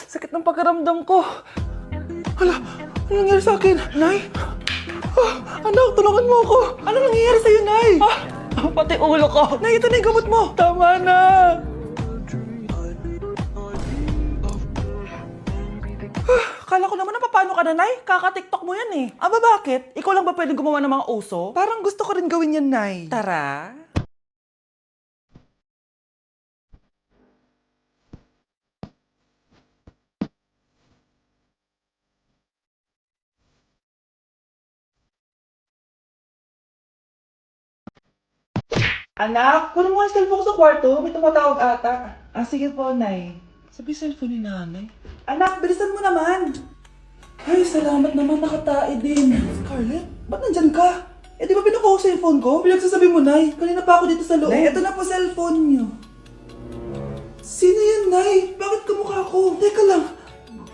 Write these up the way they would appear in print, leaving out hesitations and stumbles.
Sakit ng pakiramdam ko. Hala, ano nangyari sa akin? Nay? Anak, tulungan mo ako. Ano nangyayari sa'yo, Nay? Pati ulo ko. Nay, ito na yung gamot mo. Tama na. Kala ko naman na paano ka na, Nay? Kaka-tiktok mo yan eh. Aba, bakit? Ikaw lang ba pwedeng gumawa ng mga uso? Parang gusto ko rin gawin yan, Nay. Tara. Anak, kunin mo ang cellphone ko sa kwarto. May tumatawag ata. Sige po, Nay. Sabi cellphone ni Nanay. Anak, bilisan mo naman. Ay, salamat naman. Nakatae din. Scarlett, ba't nandyan ka? Di ba pinukuha ko cellphone ko? Pinagsasabi mo, Nay. Kanina pa ako dito sa loob. Nay, eto na po cellphone niyo. Sino yan, Nay? Bakit kamukha ko? Teka lang.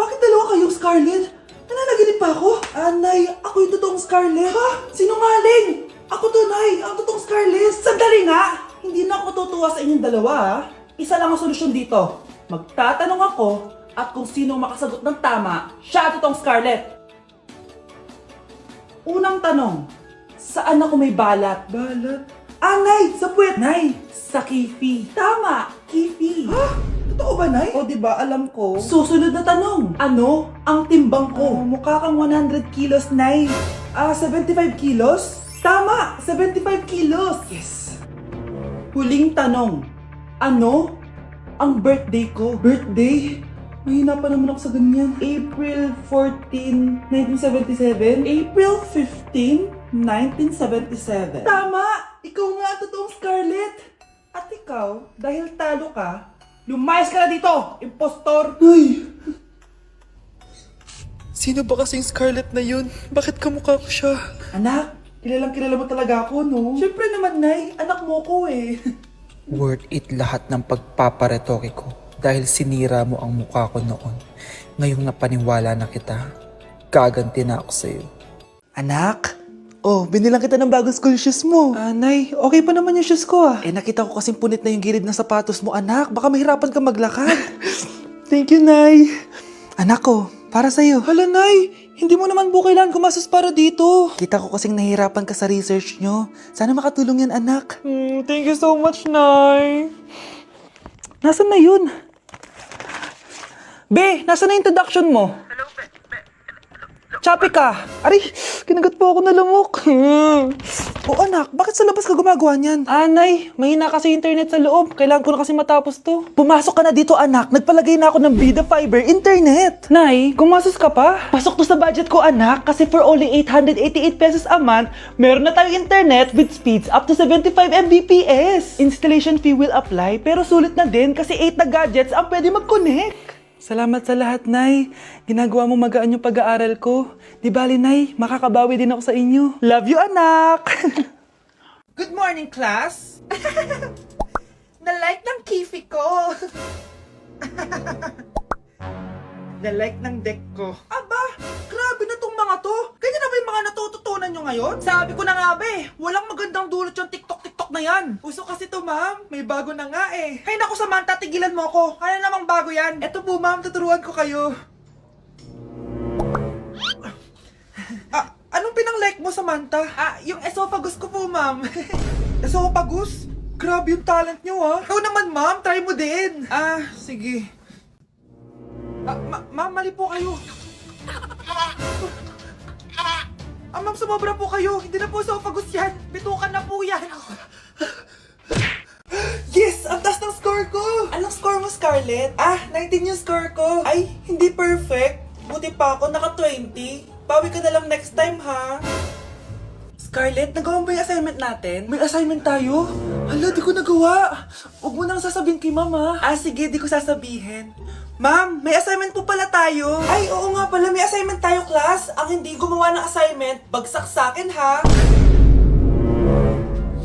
Bakit dalawa kayong Scarlett? Nananaginip pa ako? Nay, ako yung totoong Scarlett. Ha? Sinungaling! Ako to, Nay! Ang totoong Scarlett! Sandali nga! Hindi na ako tutuwa sa inyong dalawa, ha? Isa lang ang solusyon dito. Magtatanong ako at kung sino makasagot ng tama, siya ang totoong Scarlett. Unang tanong, saan ako may balat? Balat? Nay! Sa puwet! Nay! Sa kifi. Tama! Kifi. Ha? Totoo ba, Nay? O, diba? Alam ko. Susunod na tanong. Ano ang timbang ko? Mukha kang 100 kilos, Nay. 75 kilos? Tama! 75 kilos! Yes! Huling tanong. Ano ang birthday ko? Birthday? Mahina pa naman ako sa ganyan. April 14, 1977? April 15, 1977. Tama! Ikaw nga ang totoong Scarlett! At ikaw, dahil talo ka, lumayas ka na dito! Impostor! Ay! Sino ba kasing Scarlett na yun? Bakit kamukha ko siya? Anak, kilalang kilala mo talaga ako, no? Siyempre naman, Nay. Anak mo ko eh. Worth it lahat ng pagpaparetoke ko dahil sinira mo ang mukha ko noon. Ngayong napaniwala na kita, gaganti na ako sa'yo. Anak? Oh, binilang kita ng bagong school shoes mo. Nay, okay pa naman yung shoes ko ah. Nakita ko kasing punit na yung gilid ng sapatos mo, anak. Baka mahirapan ka maglakad. Thank you, Nay. Anak ko, para sa'yo. Hala, Nay. Hindi mo naman po kailangan gumastos para dito. Kita ko kasing nahihirapan ka sa research nyo. Sana makatulong yan, anak. Thank you so much, Nay. Nasaan na yun? Be, nasaan na yung introduction mo? Choppy ka! Aray, kinagat po ako na lamok. O anak, bakit sa labas ka gumagawa niyan? Nay, mahina kasi internet sa loob. Kailangan ko na kasi matapos to. Pumasok ka na dito, anak. Nagpalagay na ako ng Vida Fiber Internet. Nay, gumasos ka pa? Pasok to sa budget ko, anak. Kasi for only 888 pesos a month, meron na tayong internet with speeds up to 75 Mbps. Installation fee will apply, pero sulit na din kasi 8 na gadgets ang pwede mag-connect. Salamat sa lahat, Nay. Ginagawa mo magaan yung pag-aaral ko. Di bali, Nay, makakabawi din ako sa inyo. Love you, anak! Good morning, class! Na-like ng kifi ko! Na-like ng deck ko. Aba, grabe na tong mga to. Ganyan na ba yung mga natututunan nyo ngayon? Sabi ko na nga ba walang magandang dulot yung TikTok na yan. Uso kasi to, ma'am. May bago na nga eh. Hay naku, Samantha, tigilan mo ako. Ano namang bago yan? Eto po, ma'am, tuturuan ko kayo. Anong pinang-like mo, Samantha? Yung esophagus ko po, ma'am. Esophagus? Grabe yung talent nyo, ha? Ikaw naman, ma'am. Try mo din. Sige. Ma'am, mali po kayo. Ma'am, sumobra po kayo. Hindi na po esophagus yan. Bitukan na po yan. Yes! Ang taas ng score ko! Anong score mo, Scarlett? 19 yung score ko. Ay, hindi perfect. Buti pa ako, naka 20. Bawi ka na lang next time, ha? Scarlett, nagawa mo ba yung assignment natin? May assignment tayo? Hala, di ko nagawa. Huwag mo nang sasabihin kay mama. Sige, di ko sasabihin. Ma'am, may assignment po pala tayo. Ay, oo nga pala, may assignment tayo, class. Ang hindi gumawa ng assignment, bagsak sa akin, ha?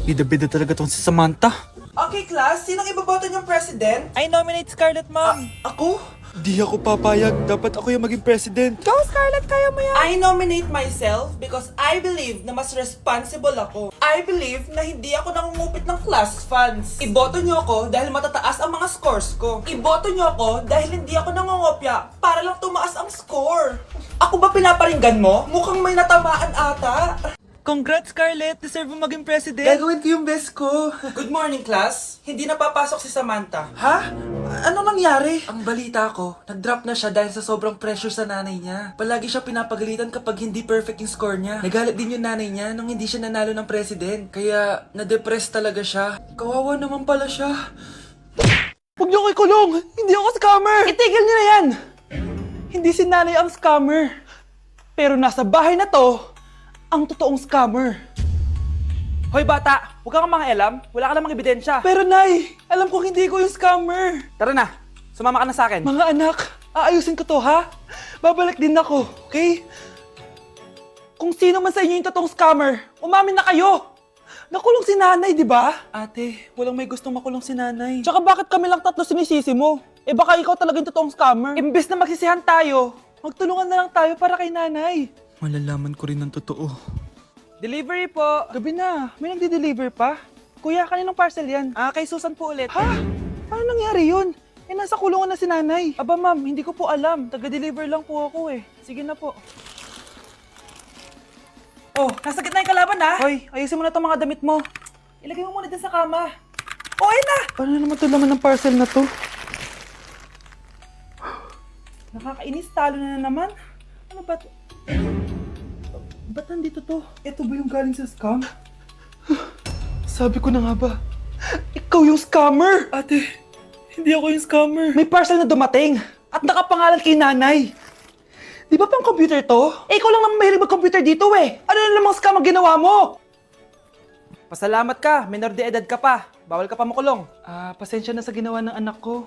Bida-bida talaga tong si Samantha. Okay, class, sinong ibaboto niyong president? I nominate Scarlett, ma'am. Ako? Di ako papayag. Dapat ako yung maging president. Go, Scarlett! Kaya mo yan! I nominate myself because I believe na mas responsible ako. I believe na hindi ako nangungupit ng class funds. Iboto niyo ako dahil matataas ang mga scores ko. Iboto niyo ako dahil hindi ako nangungopya para lang tumaas ang score. Ako ba pinaparinggan mo? Mukhang may natamaan ata. Congrats, Scarlett! Deserve mo maging president. Gagawin ko yung best ko. Good morning, class. Hindi na papasok si Samantha. Ha? Ano nangyari? Ang balita ko, nag-drop na siya dahil sa sobrang pressure sa nanay niya. Palagi siya pinapagalitan kapag hindi perfect yung score niya. Nagalit din yung nanay niya nung hindi siya nanalo ng president. Kaya, na-depress talaga siya. Kawawa naman pala siya. Huwag niyo ko ikulong! Hindi ako scammer! Itigil niyo na yan! Hindi si nanay ang scammer. Pero nasa bahay na to, ang totoong scammer. Hoy bata, huwag kang mga alam. Wala ka namang ebidensya. Pero nay, alam kong hindi ko yung scammer. Tara na, sumama ka na sa akin. Mga anak, aayusin ko to ha. Babalik din ako, okay? Kung sino man sa inyo yung totoong scammer, umamin na kayo. Nakulong si nanay, di ba? Ate, walang may gustong makulong si nanay. Tsaka bakit kami lang tatlo sinisisi mo? Eh baka ikaw talaga yung totoong scammer. Imbes na magsisihan tayo, magtulungan na lang tayo para kay nanay. Malalaman ko rin ang totoo. Delivery po! Gabi na, may nagde-deliver pa? Kuya, kaninong parcel yan? Kay Susan po ulit. Ha? Paano nangyari yun? Eh, nasa kulungan na si nanay. Aba ma'am, hindi ko po alam. Taga-deliver lang po ako eh. Sige na po. Oh, nasa gitna yung kalaban ha? Hoy, ayusin mo na itong mga damit mo. Ilagay mo muna din sa kama. Oh, ayun na! Paano naman ito laman ng parcel na to? Nakakainis, talo na naman. Ano ba ito? Ba't nandito to? Ito ba yung galing sa scam? Sabi ko na nga ba, ikaw yung scammer! Ate, hindi ako yung scammer. May parcel na dumating at nakapangalan kay nanay. Di ba pang computer to? Eh, ikaw lang naman mahilig mag-computer dito eh. Ano na namang scam ang ginawa mo? Pasalamat ka, minor de edad ka pa. Bawal ka pa makulong. Pasensya na sa ginawa ng anak ko.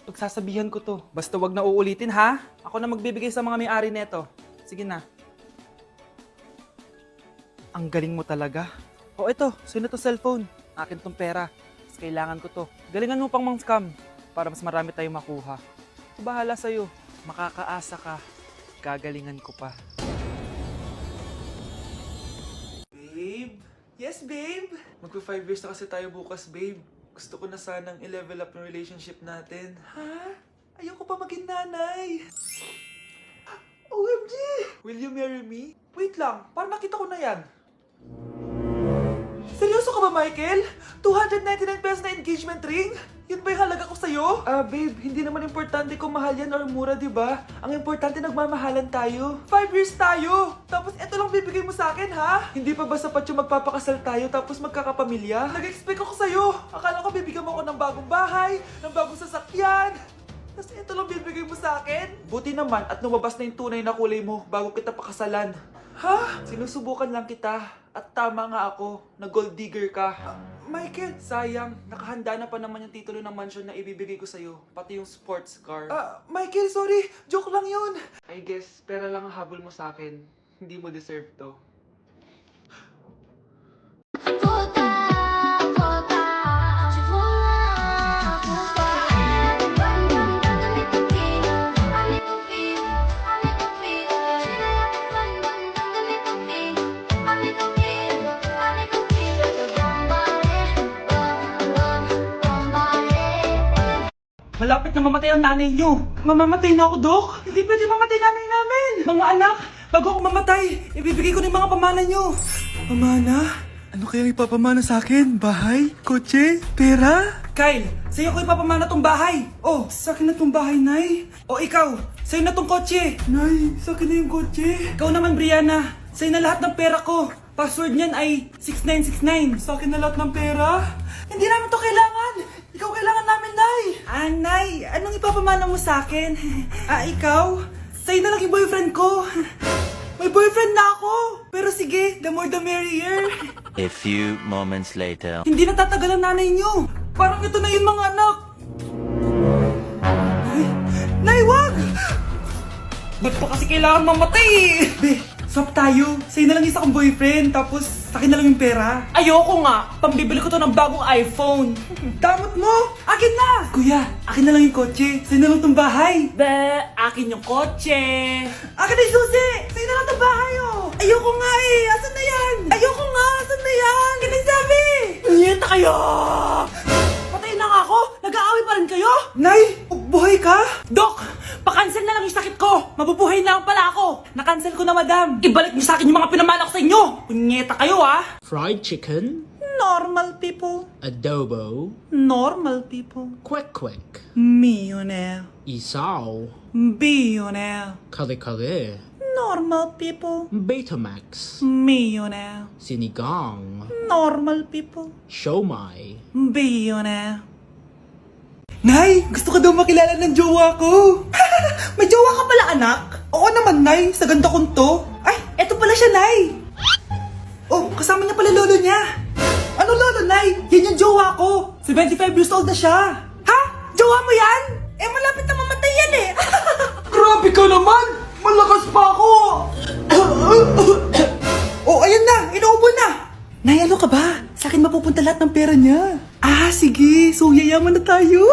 Pagsasabihan ko to. Basta wag na uulitin ha. Ako na magbibigay sa mga may-ari neto. Sige na. Ang galing mo talaga. O ito, sino to cellphone? Akin tong pera. Mas kailangan ko to. Galingan mo pang mang scam para mas marami tayong makuha. Bahala sa'yo. Makakaasa ka. Gagalingan ko pa. Babe? Yes, babe? Magpa 5 years na kasi tayo bukas, babe. Gusto ko na sanang i-level up yung relationship natin. Ha? Ayoko pa maging nanay. OMG! Will you marry me? Wait lang, parang nakita ko na yan. Seryoso ka ba, Michael? 299 pesos na engagement ring? Yun ba yung halaga ko sa'yo? Babe, hindi naman importante kung mahal yan or mura, di ba? Ang importante, nagmamahalan tayo. 5 years tayo! Tapos eto lang bibigay mo sa akin, ha? Hindi pa ba sapat yung magpapakasal tayo tapos magkakapamilya? Nag-expect ako sa'yo. Akala ko bibigyan mo ako ng bagong bahay, ng bagong sasakyan. Tapos ito lang bibigay mo sa akin? Buti naman at lumabas na yung tunay na kulay mo bago kita pakasalan. Ha? Sinusubukan lang kita at tama nga ako na gold digger ka. Michael, sayang. Nakahanda na pa naman yung titulo ng mansion na ibibigay ko sa'yo. Pati yung sports car. Michael, sorry. Joke lang yun. I guess, pera lang ang habol mo sa akin. Hindi mo deserve to. Malapit na mamatay ang nanay niyo. Mamamatay na ako, Dok. Hindi pwede mamatay nanay namin. Mga anak, bago ako mamatay, ibibigay ko na yung mga pamana niyo. Pamana? Ano kayang ipapamana sa akin? Bahay? Kotse? Pera? Kyle, sa'yo ko ipapamana tong bahay. Oh, sa akin na tong bahay, Nay. O ikaw, sa'yo na tong kotse. Nay, sa akin na yung kotse. Ikaw naman, Brianna, sa'yo na lahat ng pera ko. Password niyan ay 6969. Sa akin na lahat ng pera? Hindi namin to kailangan. Ikaw kailangan namin, Nay. Nay, anong ipapamana mo sa akin? Ikaw? Sa'yo na lang yung boyfriend ko. May boyfriend na ako. Pero sige, the more the merrier. A few moments later. Hindi na tatagal ang nanay niyo. Parang ito na yun, mga anak. Nay, wag! Ba't pa kasi kailangan mamatay? Be, swap tayo. Sa'yo na lang isa kong boyfriend, tapos akin na lang yung pera. Ayoko nga. Pambibili ko to ng bagong iPhone. Damot mo! Akin na! Kuya, akin na lang yung kotse. Sa'yo na lang tong bahay. Be, akin yung kotse. Akin na yung susi! Sa'yo na lang tong bahay, oh. Ayoko nga eh. Asan na yan? Ayoko nga. Asan na yan? Ganun sabi! Niyenta kayo! Patay na nga ako. Nag-aaway pa rin kayo? Nay, buhay ka? Dok, pa-cancel na lang yung sakit ko. Mabubuhay na lang pala ako. Na-cancel ko na, madam. Ibalik niyo sa akin yung mga pinamana ko sa inyo. Punyeta kayo, ah. Fried chicken, Normal people. adobo, Normal people. quick quick, Millionaire. isaw, Billionaire. kare kare, Normal people. Betamax, Millionaire. sinigang, Normal people. siomai, Billionaire. Nay, gusto ko daw makilala ng jowa ko. May jowa ka pala, anak? Oo naman, Nay. Sa ganda kong to. Ay, eto pala siya, Nay. Oh, kasama niya pala lolo niya. Ano lolo, Nay? Yan yung jowa ko. 75 years old na siya. Ha? Jowa mo yan? Eh, malapit na mamatay yan eh. Grabe ka naman. Malakas pa ako. Oh, ayan na. Inuubo na. Nay, ano ka ba? Sa akin mapupunta lahat ng pera niya. Ah, sige. So, yayaman na tayo?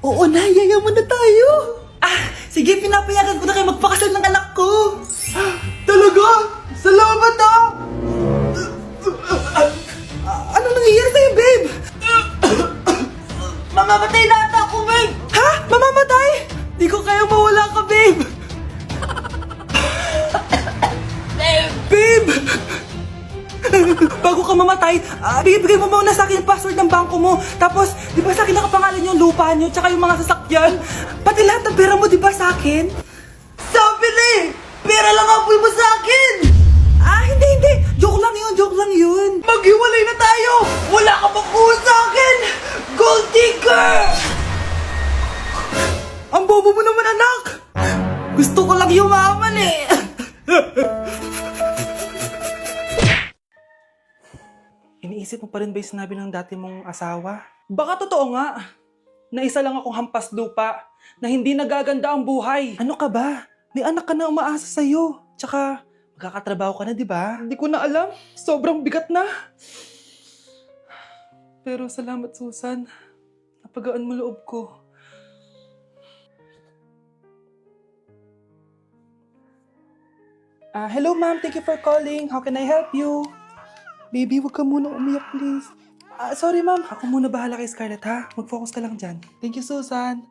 Oo na, yayaman na tayo. Ah, sige. Pinapayagan ko na kayo magpakasal ng anak ko. Talaga? Salamat ah! Ano nangyayari sa'yo, babe? Mamamatay na ata ako, babe. Ha? Mamamatay? Di ko kaya mawala ka, babe. Babe! Bago ka mamatay, bigay mo muna sa akin yung password ng bangko mo. Tapos, di ba sa akin nakapangalan yung lupa nyo, tsaka yung mga sasakyan? Pati lahat ng pera mo, di ba sa akin? Sabi na eh! Pera lang ang apoy mo sa akin! Ah, hindi. Joke lang yun. Maghiwalay na tayo! Wala ka makuha sa akin! Gold digger! Ang bobo mo naman, anak! Gusto ko lang yumaman eh! Iniisip mo pa rin ba yung sinabi ng dati mong asawa? Baka totoo nga, na isa lang akong hampas lupa, na hindi nagaganda ang buhay. Ano ka ba? May anak ka na umaasa sa'yo. Tsaka, magkakatrabaho ka na, di ba? Hindi ko na alam. Sobrang bigat na. Pero salamat, Susan. Napagaan mo loob ko. Hello, ma'am. Thank you for calling. How can I help you? Baby, wag ka muna umiyak, please. Sorry, ma'am. Ako muna bahala kay Scarlett, ha? Mag-focus ka lang dyan. Thank you, Susan.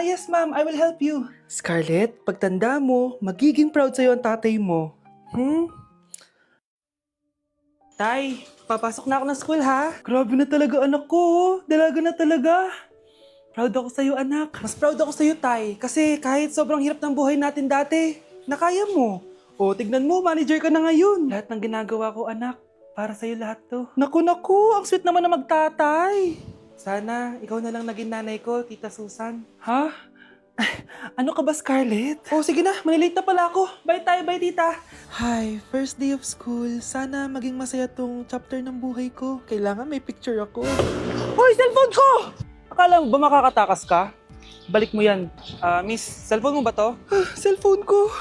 Yes, ma'am. I will help you. Scarlett, pagtanda mo, magiging proud sa'yo ang tatay mo. Tay, papasok na ako ng school, ha? Grabe na talaga, anak ko. Dalaga na talaga. Proud ako sa'yo, anak. Mas proud ako sa'yo, Tay. Kasi kahit sobrang hirap ng buhay natin dati, nakaya mo. O, tignan mo, manager ka na ngayon. Lahat ng ginagawa ko, anak, para sa'yo lahat to. Naku, ang sweet naman na magtatay. Sana, ikaw na lang naging nanay ko, Tita Susan. Ha? Ano ka ba, Scarlett? Oh, sige na, manilate na pala ako. Bye tayo, bye, Tita. Hi, first day of school. Sana maging masaya tong chapter ng buhay ko. Kailangan may picture ako. Hoy, cellphone ko! Akala mo ba makakatakas ka? Balik mo yan. Miss, cellphone mo ba to? Cellphone ko.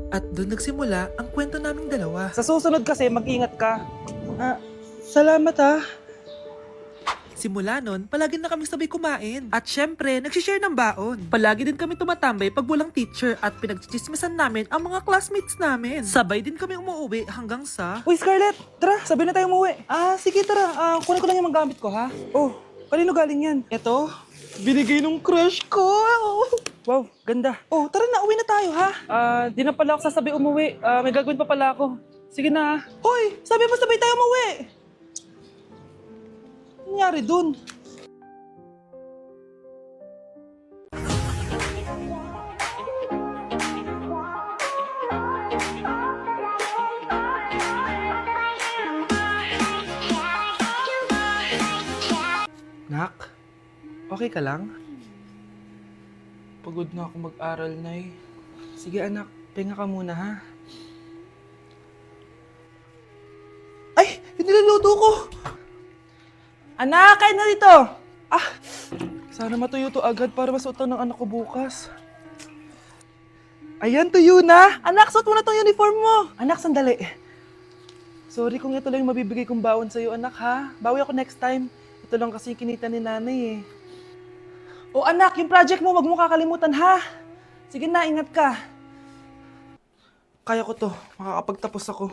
At doon nagsimula ang kwento naming dalawa. Sa susunod kasi, mag-ingat ka. Salamat ah. Simula nun, palagi na kami sabay kumain. At syempre, nagsishare ng baon. Palagi din kami tumatambay pag walang teacher at pinagchichismisan namin ang mga classmates namin. Sabay din kami umuwi hanggang sa... Uy, Scarlett! Tara, sabay na tayo umuwi. Sige tara. Kunin ko lang yung mga gamit ko, ha? Oh, kanino galing yan? Eto, binigay nung crush ko. Wow, ganda. Oh, tara na, uwi na tayo, ha? Di na pala ako sasabay umuwi. May gagawin pa pala ako. Sige na. Hoy, sabi mo sabay tayo umuwi. Ano nangyari dun? Nak, okay ka lang? Pagod na ako mag-aral, Nay. Sige anak, pahinga ka muna ha. Ay! Yung niluluto ko! Anak, kain na dito! Sana matuyo to agad para masuotan ng anak ko bukas. Ayan, tuyo na. Anak, suot mo na tong uniform mo. Anak, sandali. Sorry kung ito lang yung mabibigay kong baon sa'yo, anak, ha? Bawi ako next time. Ito lang kasi yung kinita ni nanay, eh. O anak, yung project mo, wag mo kakalimutan, ha? Sige na, ingat ka. Kaya ko to. Makakapagtapos ako.